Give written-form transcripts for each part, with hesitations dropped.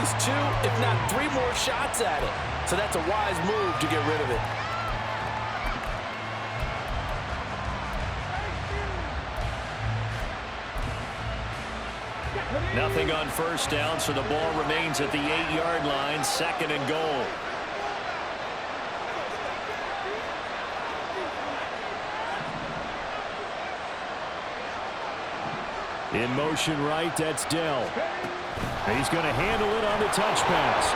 least 2, if not 3 more shots at it. So that's a wise move to get rid of it. Nothing on first down, so the ball remains at the 8-yard line, 2nd and goal. In motion right, that's Dell. He's going to handle it on the touch pass.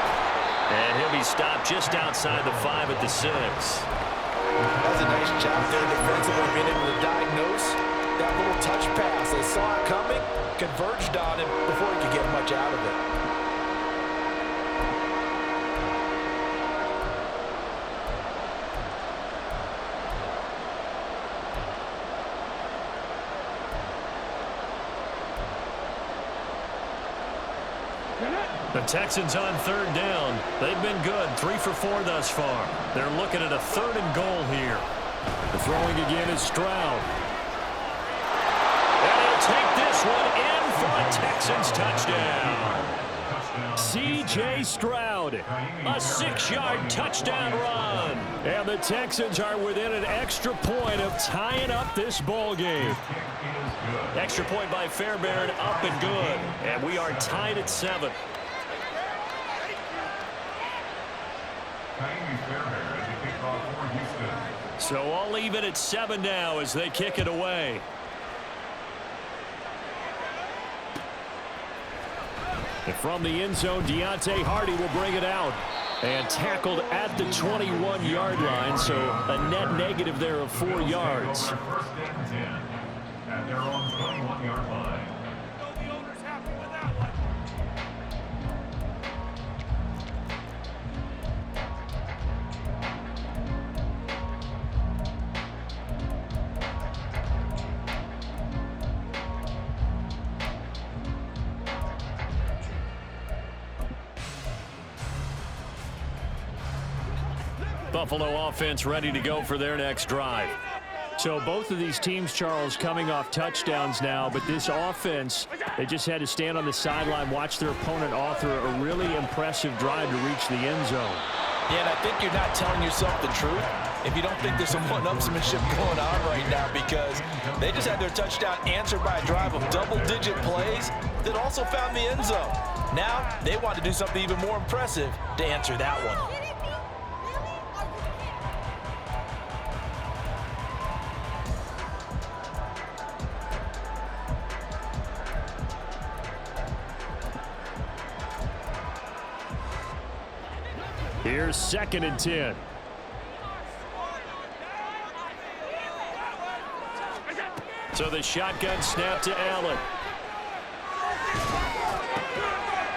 And he'll be stopped just outside the 5 at the 6. That's a nice job there defensively, being able to diagnose that little touch pass. They saw it coming, converged on him before he could get much out of it. The Texans on 3rd down. They've been good, 3 for 4 thus far. They're looking at a 3rd and goal here. The throwing again is Stroud. And he'll take this one in for a Texans touchdown. C.J. Stroud, a 6-yard touchdown run. And the Texans are within an extra point of tying up this ball game. Extra point by Fairbairn, up and good. And we are tied at 7. So all even at 7 now as they kick it away. And from the end zone, Deontay Hardy will bring it out. And tackled at the 21-yard line, so a net negative there of 4 yards. At their own 21-yard line. Buffalo offense ready to go for their next drive. So both of these teams, Charles, coming off touchdowns now, but this offense, they just had to stand on the sideline, watch their opponent author a really impressive drive to reach the end zone. Yeah, and I think you're not telling yourself the truth if you don't think there's some one-upsmanship going on right now, because they just had their touchdown answered by a drive of double-digit plays that also found the end zone. Now they want to do something even more impressive to answer that one. Here's 2nd and 10. So the shotgun snap to Allen.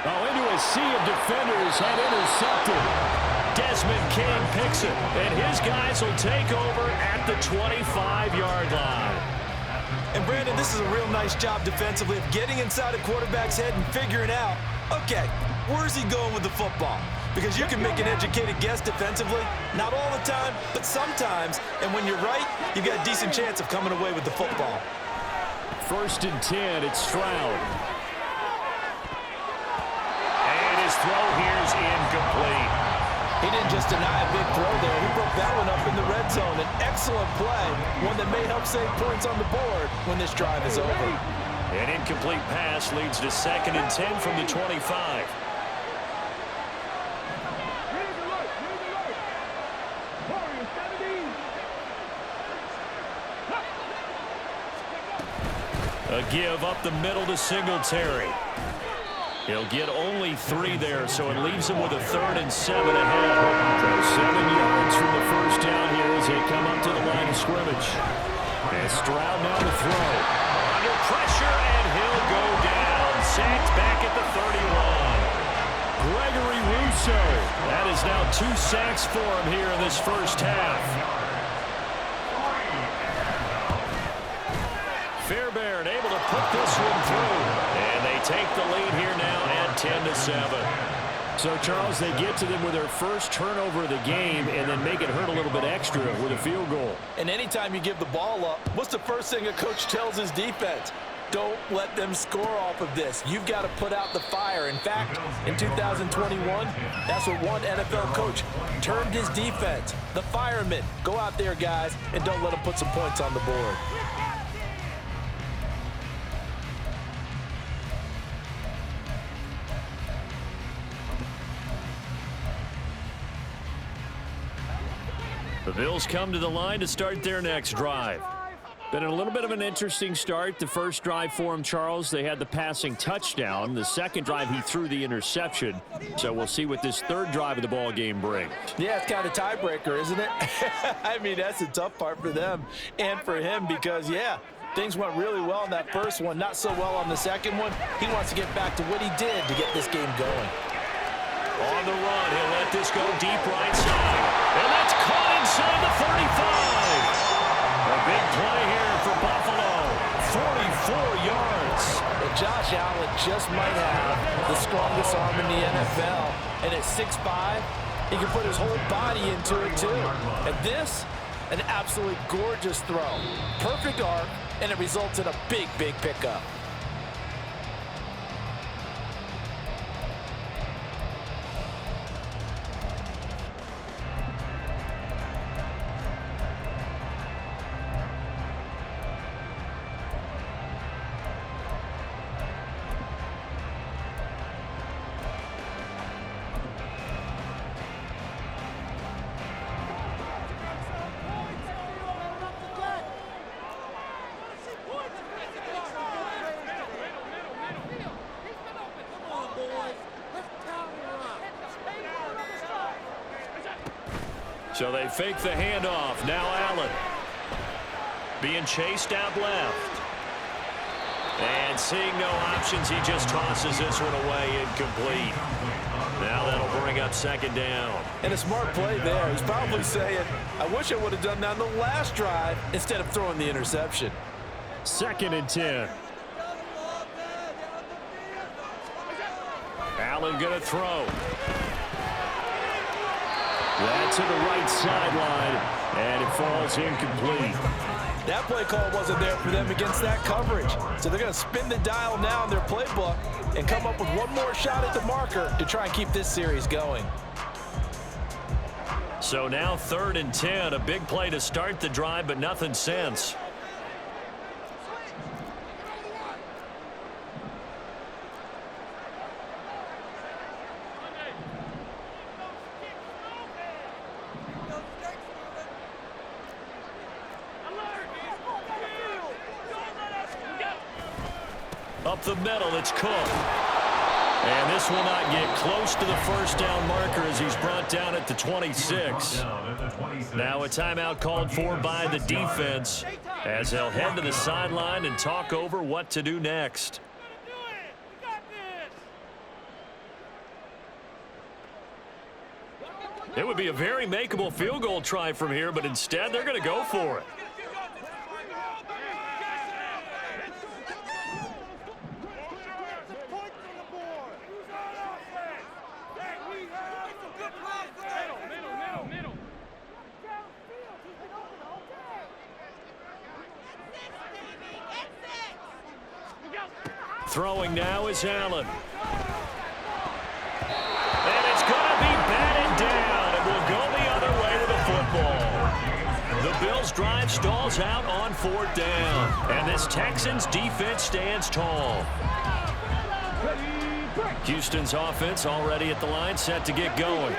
Oh, into a sea of defenders and intercepted. Desmond King picks it, and his guys will take over at the 25-yard line. And Brandon, this is a real nice job defensively of getting inside a quarterback's head and figuring out, okay, where's he going with the football? Because you can make an educated guess defensively, not all the time, but sometimes. And when you're right, you've got a decent chance of coming away with the football. 1st and 10, it's Stroud. And his throw here is incomplete. He didn't just deny a big throw there. He broke that one up in the red zone. An excellent play, one that may help save points on the board when this drive is over. An incomplete pass leads to 2nd and 10 from the 25. A give up the middle to Singletary. He'll get only 3 there, so it leaves him with a 3rd and 7 ahead. So 7 yards from the first down here as they come up to the line of scrimmage. And Stroud now to throw. Under pressure, and he'll go down. Sacked back at the 31. Gregory Rousseau. That is now 2 sacks for him here in this first half. Fairbairn able to put this one through. And they take the lead here now at 10-7. So, Charles, they get to them with their first turnover of the game and then make it hurt a little bit extra with a field goal. And anytime you give the ball up, what's the first thing a coach tells his defense? Don't let them score off of this. You've got to put out the fire. In fact, in 2021, that's what one NFL coach termed his defense. The firemen. Go out there, guys, and don't let them put some points on the board. The Bills come to the line to start their next drive. Been a little bit of an interesting start. The first drive for him, Charles, they had the passing touchdown. The second drive, he threw the interception. So we'll see what this third drive of the ball game brings. Yeah, it's kind of tiebreaker, isn't it? I mean, that's the tough part for them and for him because, yeah, things went really well in that first one, not so well on the second one. He wants to get back to what he did to get this game going. On the run, he'll let this go deep right side. And that's caught inside the 35. A big play here for Buffalo. 44 yards. Well, Josh Allen just might have the strongest arm in the NFL. And at 6'5", he can put his whole body into it, too. And this, an absolutely gorgeous throw. Perfect arc, and it results in a big, big pickup. So they fake the handoff. Now Allen. Being chased out left. And seeing no options, he just tosses this one away incomplete. Now that'll bring up second down. And a smart play there. He's probably saying, I wish I would have done that on the last drive instead of throwing the interception. 2nd and 10. Allen going to throw. That's to the right sideline, and it falls incomplete. That play call wasn't there for them against that coverage. So they're going to spin the dial now in their playbook and come up with one more shot at the marker to try and keep this series going. So now 3rd and 10, a big play to start the drive, but nothing since. Up the middle, it's Cook. And this will not get close to the first down marker as he's brought down at the 26. Now a timeout called for by the defense as they'll head to the sideline and talk over what to do next. It would be a very makeable field goal try from here, but instead they're going to go for it. Throwing now is Allen. And it's going to be batted down. It will go the other way with the football. The Bills' drive stalls out on 4th down. And this Texans defense stands tall. Houston's offense already at the line, set to get going.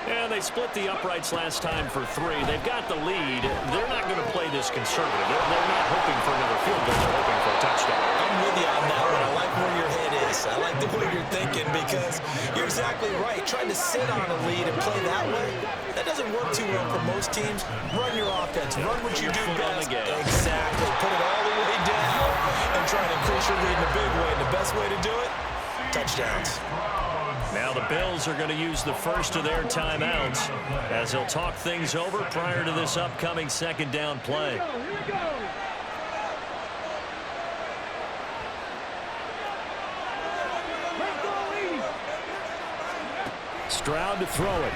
And they split the uprights last time for 3. They've got the lead. They're not going to play this conservative. They're not hoping for another field goal. They're hoping for a touchdown. I'm with you on that one. I like where your head is. I like the way you're thinking because you're exactly right. Trying to sit on a lead and play that way, that doesn't work too well for most teams. Run your offense. Run what you do best. Exactly. Put it all the way down and try and increase your lead in a big way. And the best way to do it, touchdowns. Now the Bills are going to use the first of their timeouts as they'll talk things over prior to this upcoming second down play. Stroud to throw it.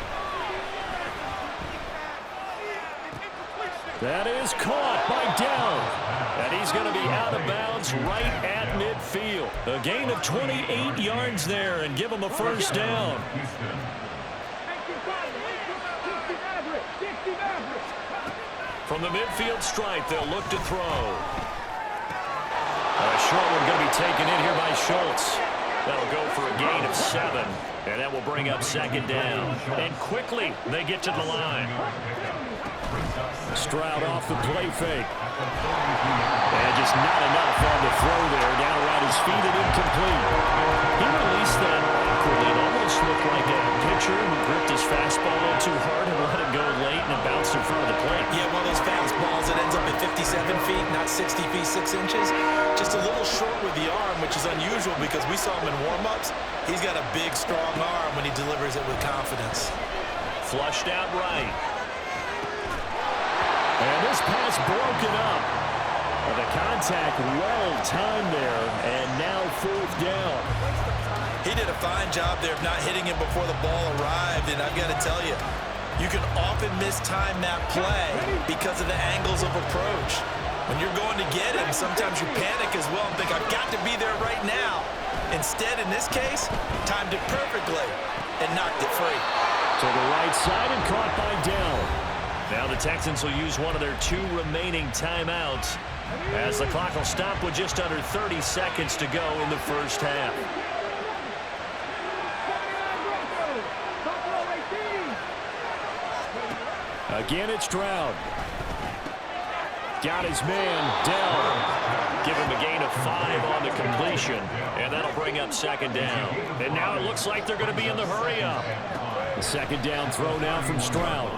That is caught by Dell. And he's going to be out of bounds right at midfield. A gain of 28 yards there and give him a first down. From the midfield stripe, they'll look to throw. A short one going to be taken in here by Schultz. That'll go for a gain of 7. And that will bring up second down. And quickly, they get to the line. Stroud off the play fake. And just not enough on the throw there. Down around his feet and incomplete. He released that awkwardly. It almost looked like a pitcher who gripped his fastball a little too hard and let it go late, and it bounced in front of the plate. Yeah, one of those fastballs that ends up at 57 feet, not 60 feet, 6 inches. Just a little short with the arm, which is unusual because we saw him in warm-ups. He's got a big, strong arm when he delivers it with confidence. Flushed out right. And this pass broken up. The contact well timed there, and now 4th down. He did a fine job there of not hitting him before the ball arrived, and I've got to tell you, you can often mistime that play because of the angles of approach. When you're going to get him, sometimes you panic as well and think, I've got to be there right now. Instead, in this case, timed it perfectly and knocked it free. To the right side and caught by Dell. Now the Texans will use one of their 2 remaining timeouts as the clock will stop with just under 30 seconds to go in the first half. Again, it's Stroud. Got his man, Dell. Give him a gain of 5 on the completion, and that'll bring up second down. And now it looks like they're going to be in the hurry-up. The second down throw now from Stroud.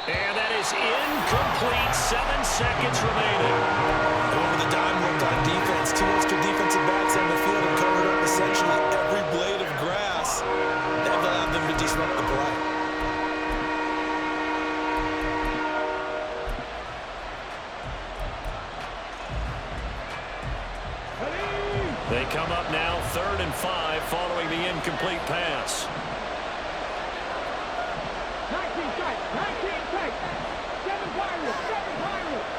And that is incomplete. 7 seconds remaining. Over the dime worked on defense. 2 extra defensive backs on the field and covered up essentially every blade of grass. That allowed them to disrupt the play. They come up now 3rd and 5 following the incomplete pass. 19 tight, 19 tight. 7 Pirates, 7 Pirates.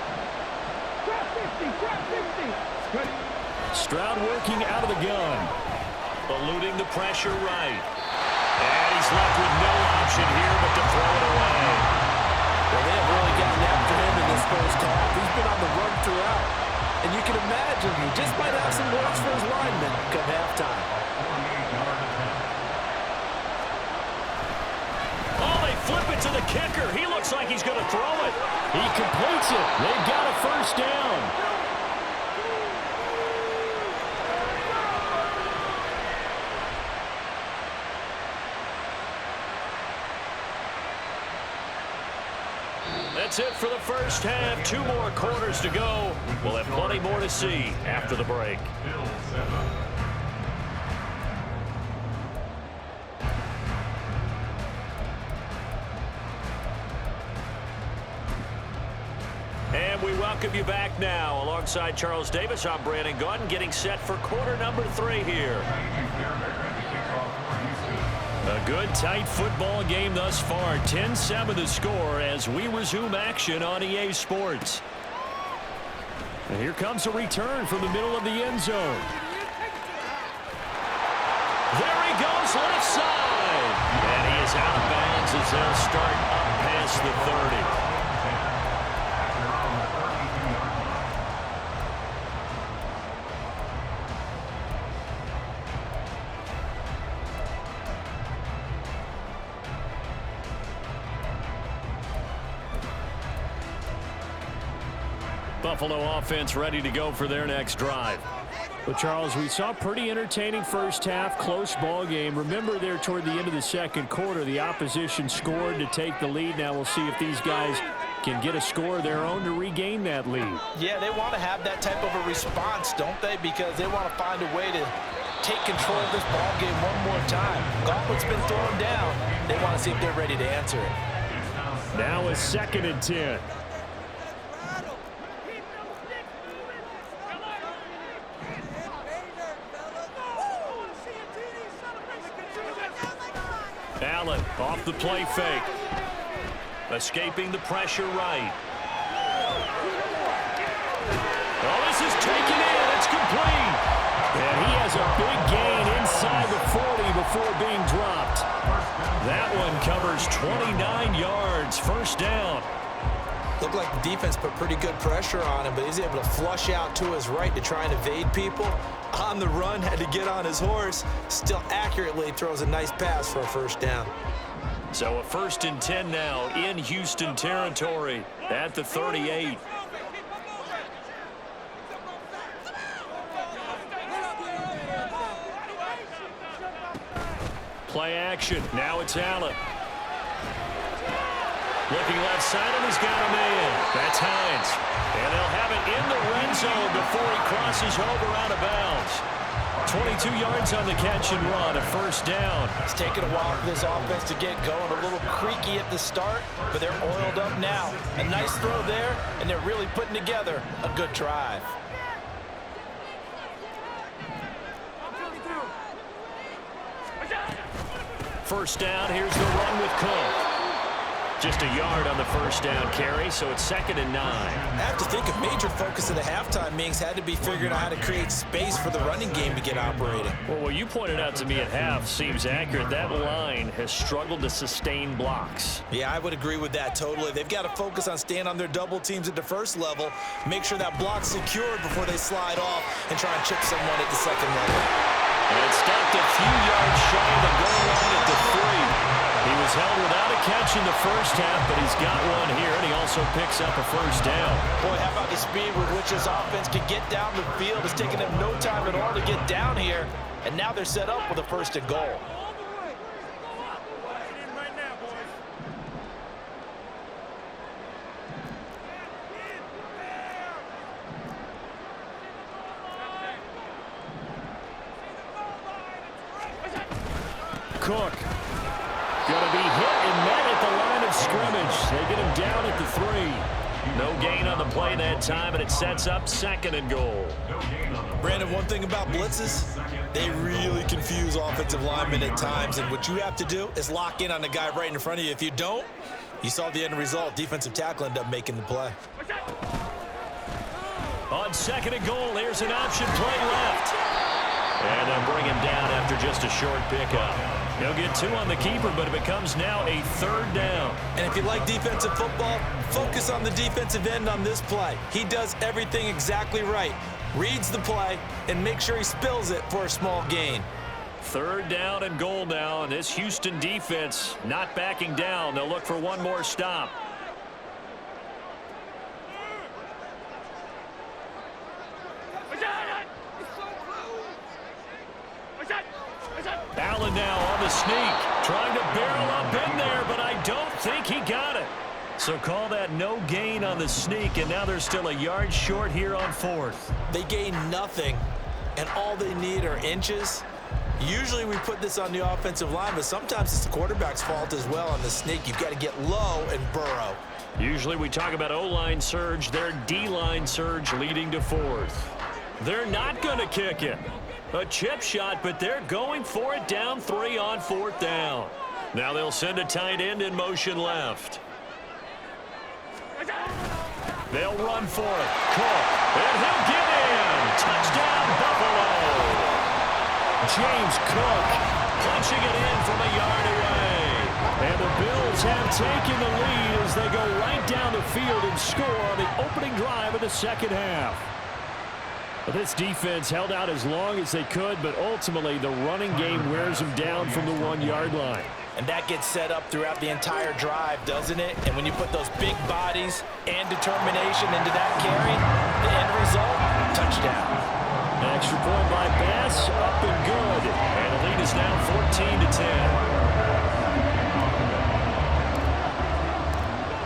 Trap 50, trap 50. Stroud working out of the gun. Eluding the pressure right. And he's left with no option here but to throw it away. Well, they have really gotten after him in this first half. He's been on the run throughout. And you can imagine he just might have some words for his linemen come halftime. Oh, they flip it to the kicker. He looks like he's going to throw it. He completes it. They've got a first down. That's it for the first half. 2 more quarters to go. We'll have plenty more to see after the break. And we welcome you back now. Alongside Charles Davis, I'm Brandon Gaudin, getting set for quarter number 3 here. A good, tight football game thus far. 10-7 the score as we resume action on EA Sports. And here comes a return from the middle of the end zone. There he goes, left side. And he is out of bounds as they'll start up past the 30. Buffalo offense ready to go for their next drive. Well, Charles, we saw a pretty entertaining first half, close ball game. Remember there toward the end of the second quarter, the opposition scored to take the lead. Now we'll see if these guys can get a score of their own to regain that lead. Yeah, they want to have that type of a response, don't they? Because they want to find a way to take control of this ball game one more time. Gauntlet's been thrown down. They want to see if they're ready to answer it. Now a 2nd and 10. Allen off the play fake. Escaping the pressure right. Oh, this is taken in. It's complete. And he has a big gain inside the 40 before being dropped. That one covers 29 yards. First down. Looked like the defense put pretty good pressure on him, but he's able to flush out to his right to try and evade people. On the run, had to get on his horse. Still accurately throws a nice pass for a first down. So a 1st and 10 now in Houston territory at the 38. Play action. Now it's Allen. Looking left side, and he's got a man. That's Hines. And they'll have it in the red zone before he crosses over out of bounds. 22 yards on the catch and run, a first down. It's taken a while for this offense to get going. A little creaky at the start, but they're oiled up now. A nice throw there, and they're really putting together a good drive. First down, here's the run with Cook. Just a yard on the first down carry, so it's 2nd and 9. I have to think a major focus of the halftime meetings had to be figuring out how to create space for the running game to get operating. Well, what you pointed out to me at half seems accurate. That line has struggled to sustain blocks. Yeah, I would agree with that totally. They've got to focus on staying on their double teams at the first level, make sure that block's secured before they slide off and try and chip someone at the second level. And it's stopped a few yards shy of the goal line at the 3. He was held without a catch in the first half, but he's got one here, and he also picks up a first down. Boy, how about the speed with which this offense can get down the field? It's taken them no time at all to get down here, and now they're set up with a 1st and goal. Cook. Going to be hit and met at the line of scrimmage. They get him down at the 3. No gain on the play that time, and it sets up 2nd and goal. Brandon, one thing about blitzes, they really confuse offensive linemen at times, and what you have to do is lock in on the guy right in front of you. If you don't, you saw the end result. Defensive tackle ended up making the play. On 2nd and goal, here's an option play left. And they'll bring him down after just a short pickup. He'll get 2 on the keeper, but it becomes now a 3rd down. And if you like defensive football, focus on the defensive end on this play. He does everything exactly right. Reads the play and makes sure he spills it for a small gain. 3rd down and goal now, and this Houston defense not backing down. They'll look for one more stop. Allen now on the sneak, trying to barrel up in there, but I don't think he got it. So call that no gain on the sneak, and now they're still a yard short here on 4th. They gain nothing, and all they need are inches. Usually we put this on the offensive line, but sometimes it's the quarterback's fault as well on the sneak. You've got to get low and burrow. Usually we talk about O-line surge, their D-line surge leading to 4th. They're not going to kick it. A chip shot, but they're going for it down 3 on 4th down. Now they'll send a tight end in motion left. They'll run for it. Cook, and he'll get in. Touchdown, Buffalo. James Cook punching it in from a yard away. And the Bills have taken the lead as they go right down the field and score on the opening drive of the 2nd half. Well, this defense held out as long as they could, but ultimately the running game wears them down from the 1-yard line. And that gets set up throughout the entire drive, doesn't it? And when you put those big bodies and determination into that carry, the end result, touchdown. An extra point by Bass, up and good. And the lead is now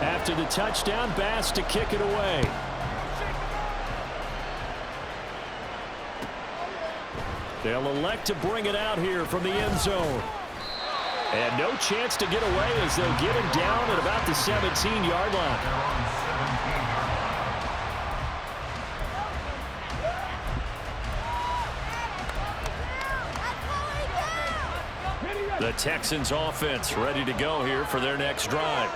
14-10. After the touchdown, Bass to kick it away. They'll elect to bring it out here from the end zone. And no chance to get away as they'll get him down at about the 17-yard line. The Texans offense ready to go here for their next drive.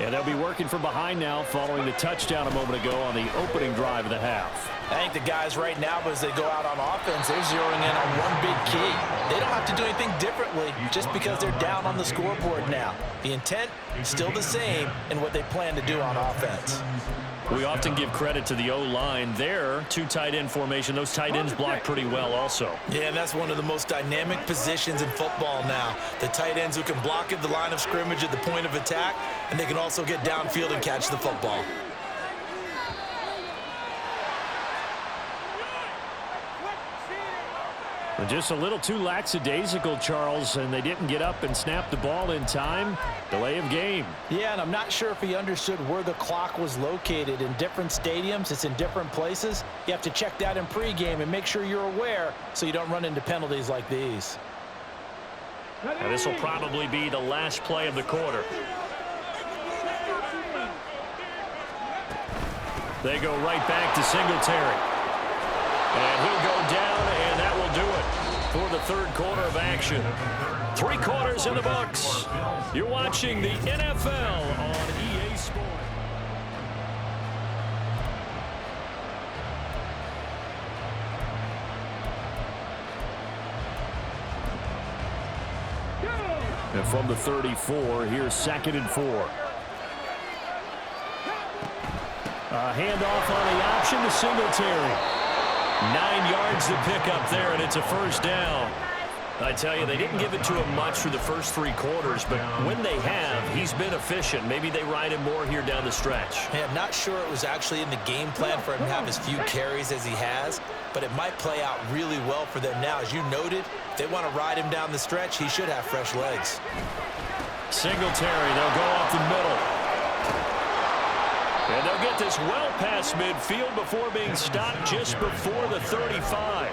And they'll be working from behind now following the touchdown a moment ago on the opening drive of the half. I think the guys right now, as they go out on offense, they're zeroing in on one big key. They don't have to do anything differently just because they're down on the scoreboard now. The intent, still the same in what they plan to do on offense. We often give credit to the O-line there. Two tight end formation. Those tight ends block pretty well also. Yeah, and that's one of the most dynamic positions in football now. The tight ends who can block at the line of scrimmage at the point of attack, and they can also get downfield and catch the football. Just a little too lackadaisical, Charles, and they didn't get up and snap the ball in time. Delay of game. Yeah, and I'm not sure if he understood where the clock was located. In different stadiums, it's in different places. You have to check that in pregame and make sure you're aware so you don't run into penalties like these. Now, this will probably be the last play of the quarter. They go right back to Singletary. And he'll go down, and that will do it for the third quarter of action. 3 quarters in the books. You're watching the NFL on EA Sports. And from the 34, here's 2nd and 4. A handoff on the option to Singletary. 9 yards to pick up there, and it's a first down. I tell you, they didn't give it to him much through the first 3 quarters, but when they have, he's been efficient. Maybe they ride him more here down the stretch. Yeah, I'm not sure it was actually in the game plan for him to have as few carries as he has, but it might play out really well for them now. As you noted, if they want to ride him down the stretch, he should have fresh legs. Singletary, they'll go off the middle. And they'll get this well past midfield before being stopped just before the 35.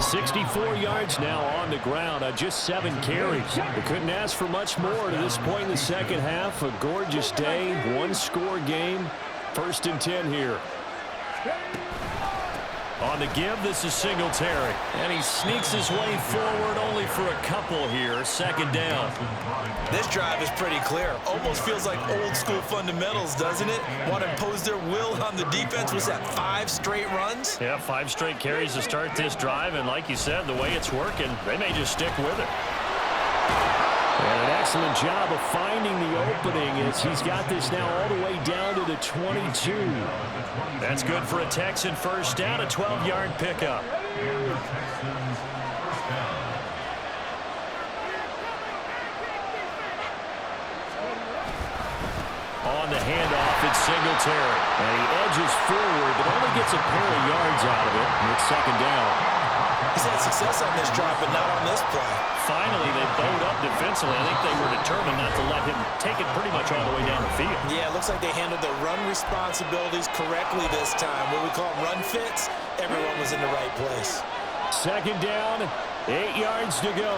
64 yards now on the ground on just 7 carries. They couldn't ask for much more to this point in the second half. A gorgeous day, 1-score game. 1st and 10 here. On the give, this is Singletary. And he sneaks his way forward only for a couple here. 2nd down. This drive is pretty clear. Almost feels like old school fundamentals, doesn't it? Want to impose their will on the defense. Was that 5 straight runs? Yeah, 5 straight carries to start this drive. And like you said, the way it's working, they may just stick with it. And an excellent job of finding the opening as he's got this now all the way down to the 22. That's good for a Texan first down, a 12-yard pickup. On the handoff, it's Singletary. And he edges forward, but only gets a pair of yards out of it. And it's 2nd down. He's had success on this drive, but not on this play. Finally, they bowed up defensively. I think they were determined not to let him take it pretty much all the way down the field. Yeah, it looks like they handled their run responsibilities correctly this time. What we call run fits, everyone was in the right place. 2nd down, 8 yards to go.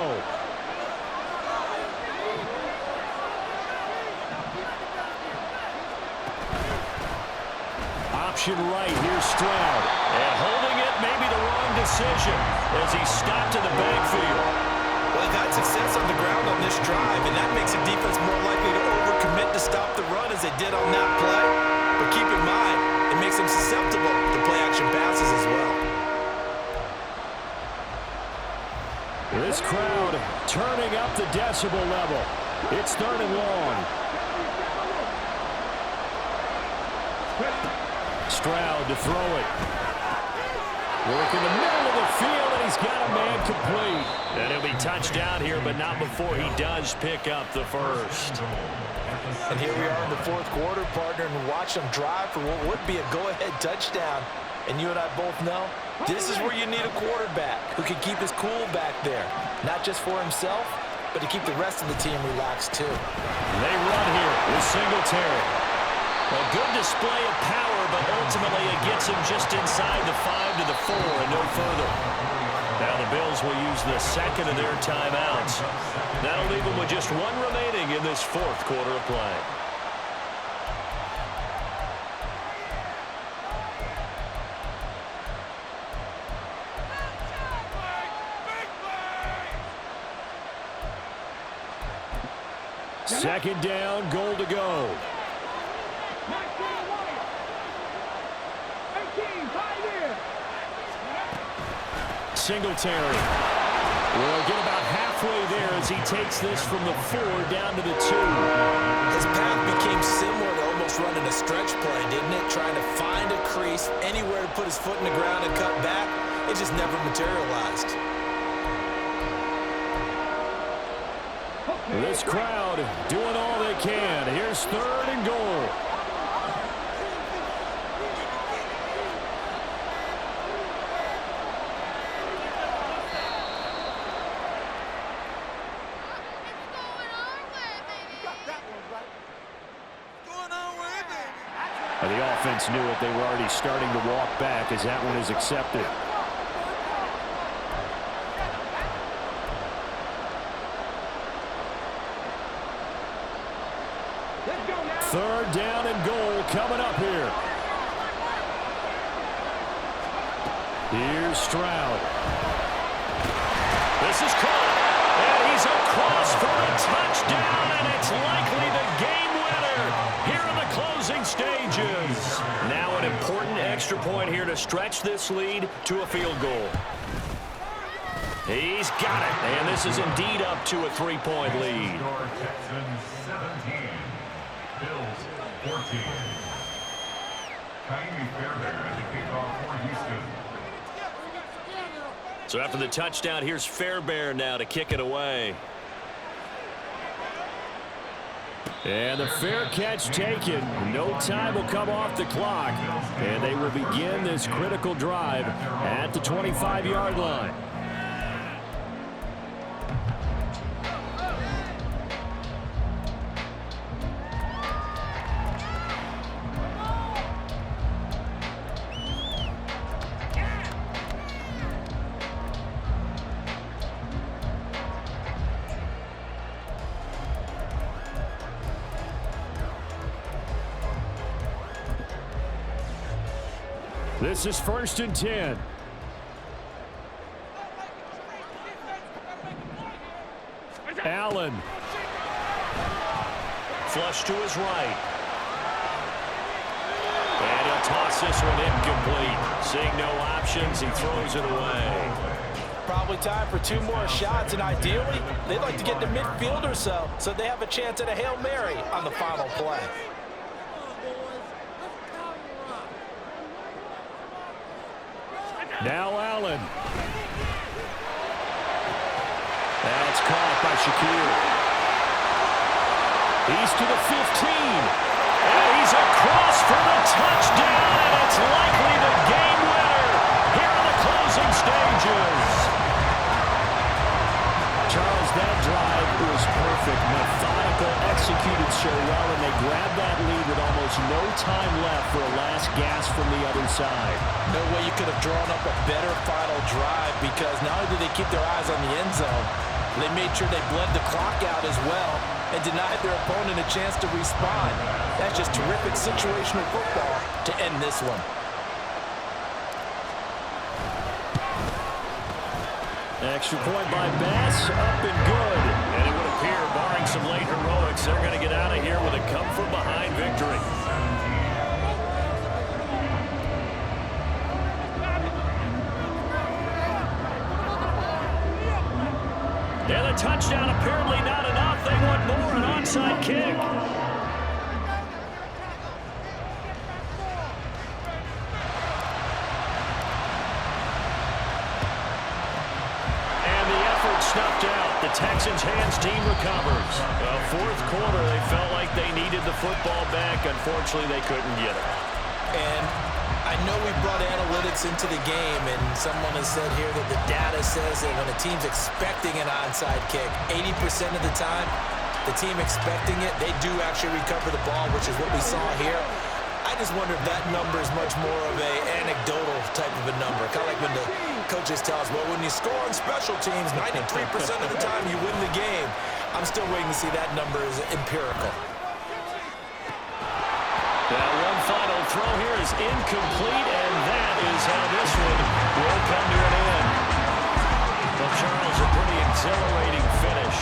Option right, here's Stroud. And holding it, maybe the wrong decision as he stopped in the backfield. Well, they've had success on the ground on this drive, and that makes a defense more likely to overcommit to stop the run as they did on that play. But keep in mind, it makes them susceptible to play-action passes as well. This crowd turning up the decibel level. It's 3rd and long. Stroud to throw it. Work in the middle of the field, and he's got a man complete. And he'll be touched down here, but not before he does pick up the first. And here we are in the 4th quarter, partner, and watch them drive for what would be a go-ahead touchdown. And you and I both know this is where you need a quarterback who can keep his cool back there. Not just for himself, but to keep the rest of the team relaxed, too. They run here with Singletary. A good display of power, but ultimately it gets him just inside the 5 to the 4 and no further. Now the Bills will use the 2nd of their timeouts. That'll leave them with just 1 remaining in this 4th quarter of play. Second down, goal to go. 19 wide. 18, pioneer. Singletary will get about halfway there as he takes this from the 4 down to the 2. His path became similar to almost running a stretch play, didn't it? Trying to find a crease, anywhere to put his foot in the ground and cut back. It just never materialized. This crowd doing all they can. Here's 3rd and goal. The offense knew it. They were already starting to walk back as that one is accepted. Third down and goal coming up here. Here's Stroud. This is caught. And he's across for a touchdown, and it's likely the game winner here in the closing stages. Now an important extra point here to stretch this lead to a field goal. He's got it, and this is indeed up to a 3-point lead. Texans 17, Bills 14. Kaimi Fairbairn at the kickoff for Houston. So after the touchdown, here's Fairbairn now to kick it away. And the fair catch taken. No time will come off the clock. And they will begin this critical drive at the 25-yard line. This is 1st and 10. Allen. Flush to his right. And he'll toss this one incomplete. Seeing no options, he throws it away. Probably time for 2 more shots, and ideally, they'd like to get to midfield or so they have a chance at a Hail Mary on the final play. Now Allen. That's caught by Shakir. He's to the 15. And he's across for the touchdown, and it's likely the game winner here in the closing stages. Charles, that drive was perfect. Methodical, executed so well, and they grabbed that lead with almost no time left for a last gasp from the other side. No way you could have drawn up a better final drive, because not only did they keep their eyes on the end zone, they made sure they bled the clock out as well and denied their opponent a chance to respond. That's just terrific situational football to end this one. Extra point by Bass, up and good. And it would appear, barring some late heroics, they're going to get out of here with a come-from-behind victory. And the touchdown apparently not enough. They want more, an onside kick. Snuffed out. The Texans' hands team recovers. Fourth quarter, they felt like they needed the football back. Unfortunately, they couldn't get it. And I know we brought analytics into the game, and someone has said here that the data says that when a team's expecting an onside kick, 80% of the time, the team expecting it, they do actually recover the ball, which is what we saw here. I just wonder if that number is much more of a anecdotal type of a number. Kind of like when the coaches tell us, well, when you score on special teams, 93% of the time you win the game. I'm still waiting to see that number is empirical. That one final throw here is incomplete, and that is how this one will come to an end. Well, Charles, a pretty exhilarating finish.